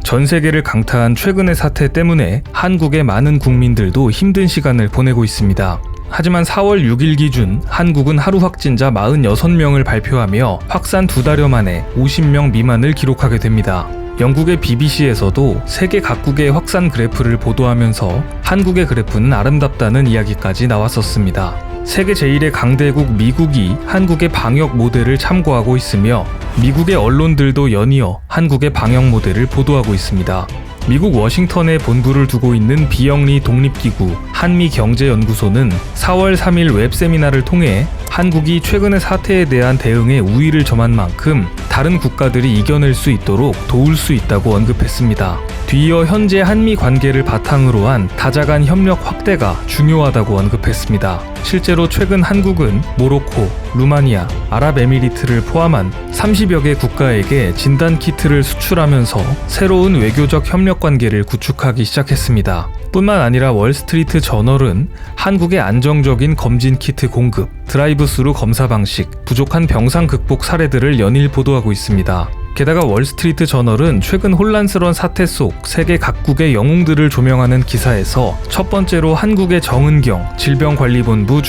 전 세계를 강타한 최근의 사태 때문에 한국의 많은 국민들도 힘든 시간을 보내고 있습니다. 하지만 4월 6일 기준 한국은 하루 확진자 46명을 발표하며 확산 2달여 만에 50명 미만을 기록하게 됩니다. 영국의 BBC에서도 세계 각국의 확산 그래프를 보도하면서 한국의 그래프는 아름답다는 이야기까지 나왔었습니다. 세계 제1의 강대국 미국이 한국의 방역 모델을 참고하고 있으며 미국의 언론들도 연이어 한국의 방역 모델을 보도하고 있습니다. 미국 워싱턴에 본부를 두고 있는 비영리 독립기구 한미경제연구소는 4월 3일 웹세미나를 통해 한국이 최근의 사태에 대한 대응에 우위를 점한 만큼 다른 국가들이 이겨낼 수 있도록 도울 수 있다고 언급했습니다. 뒤이어 현재 한미 관계를 바탕으로 한 다자간 협력 확대가 중요하다고 언급했습니다. 실제로 최근 한국은 모로코, 루마니아, 아랍에미리트를 포함한 30여 개 국가에게 진단키트를 수출하면서 새로운 외교적 협력 관계를 구축하기 시작했습니다. 뿐만 아니라 월스트리트 저널은 한국의 안정적인 검진키트 공급, 드라이브스루 검사 방식, 부족한 병상 극복 사례들을 연일 보도하고 있습니다. 게다가 월스트리트 저널은 최근 혼란스러운 사태 속 세계 각국의 영웅들을 조명하는 기사에서 첫 번째로 한국의 정은경 질병관리본부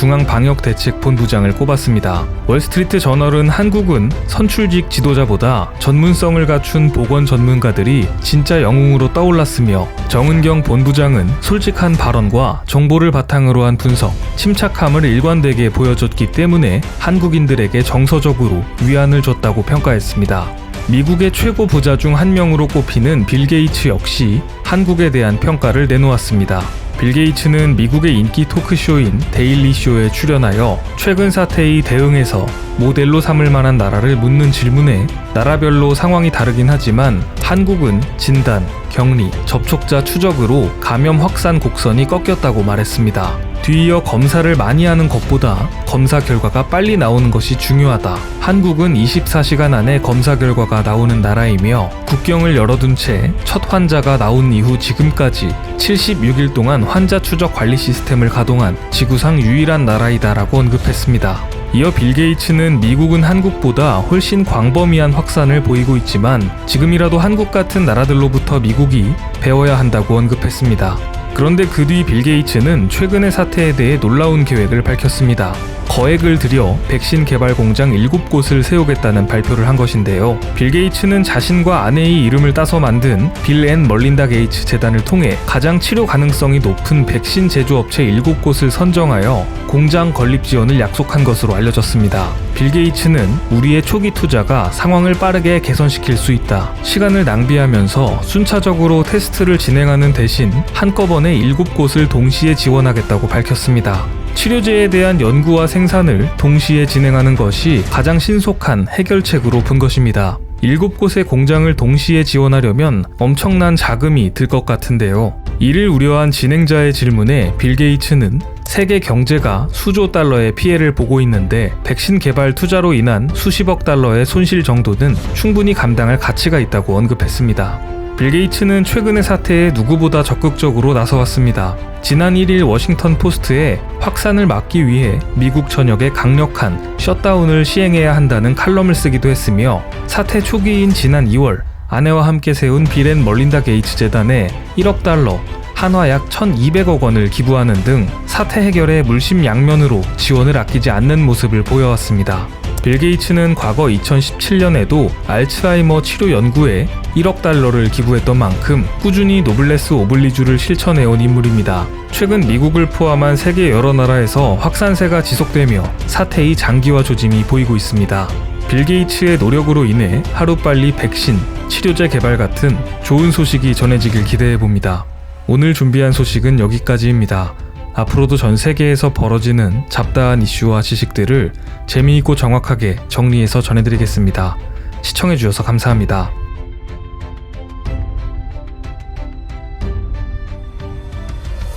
중앙방역대책본부장을 꼽았습니다. 월스트리트 저널은 한국은 선출직 지도자보다 전문성을 갖춘 보건 전문가들이 진짜 영웅으로 떠올랐으며 정은경 본부장은 솔직한 발언과 정보를 바탕으로 한 분석, 침착함을 일관되게 보여줬기 때문에 한국인들에게 정서적으로 위안을 줬다고 평가했습니다. 미국의 최고 부자 중 한 명으로 꼽히는 빌 게이츠 역시 한국에 대한 평가를 내놓았습니다. 빌 게이츠는 미국의 인기 토크쇼인 데일리쇼에 출연하여 최근 사태에 대응해서 모델로 삼을 만한 나라를 묻는 질문에 나라별로 상황이 다르긴 하지만 한국은 진단, 격리, 접촉자 추적으로 감염 확산 곡선이 꺾였다고 말했습니다. 뒤이어 검사를 많이 하는 것보다 검사 결과가 빨리 나오는 것이 중요하다. 한국은 24시간 안에 검사 결과가 나오는 나라이며 국경을 열어둔 채 첫 환자가 나온 이후 지금까지 76일 동안 환자 추적 관리 시스템을 가동한 지구상 유일한 나라이다라고 언급했습니다. 이어 빌 게이츠는 미국은 한국보다 훨씬 광범위한 확산을 보이고 있지만 지금이라도 한국 같은 나라들로부터 미국이 배워야 한다고 언급했습니다. 그런데 그 뒤 빌 게이츠는 최근의 사태에 대해 놀라운 계획을 밝혔습니다. 거액을 들여 백신 개발 공장 7곳을 세우겠다는 발표를 한 것인데요. 빌 게이츠는 자신과 아내의 이름을 따서 만든 빌 앤 멀린다 게이츠 재단을 통해 가장 치료 가능성이 높은 백신 제조업체 7곳을 선정하여 공장 건립 지원을 약속한 것으로 알려졌습니다. 빌 게이츠는 우리의 초기 투자가 상황을 빠르게 개선시킬 수 있다. 시간을 낭비하면서 순차적으로 테스트를 진행하는 대신 한꺼번에 7곳을 동시에 지원하겠다고 밝혔습니다. 치료제에 대한 연구와 생산을 동시에 진행하는 것이 가장 신속한 해결책으로 본 것입니다. 7곳의 공장을 동시에 지원하려면 엄청난 자금이 들 것 같은데요. 이를 우려한 진행자의 질문에 빌 게이츠는 세계 경제가 수조 달러의 피해를 보고 있는데 백신 개발 투자로 인한 수십억 달러의 손실 정도는 충분히 감당할 가치가 있다고 언급했습니다. 빌 게이츠는 최근의 사태에 누구보다 적극적으로 나서왔습니다. 지난 1일 워싱턴 포스트에 확산을 막기 위해 미국 전역에 강력한 셧다운을 시행해야 한다는 칼럼을 쓰기도 했으며 사태 초기인 지난 2월 아내와 함께 세운 빌 앤 멀린다 게이츠 재단에 1억 달러, 한화 약 1,200억 원을 기부하는 등 사태 해결에 물심양면으로 지원을 아끼지 않는 모습을 보여왔습니다. 빌 게이츠는 과거 2017년에도 알츠하이머 치료 연구에 1억 달러를 기부했던 만큼 꾸준히 노블레스 오블리주를 실천해온 인물입니다. 최근 미국을 포함한 세계 여러 나라에서 확산세가 지속되며 사태의 장기화 조짐이 보이고 있습니다. 빌 게이츠의 노력으로 인해 하루빨리 백신, 치료제 개발 같은 좋은 소식이 전해지길 기대해봅니다. 오늘 준비한 소식은 여기까지입니다. 앞으로도 전 세계에서 벌어지는 잡다한 이슈와 지식들을 재미있고 정확하게 정리해서 전해드리겠습니다. 시청해주셔서 감사합니다.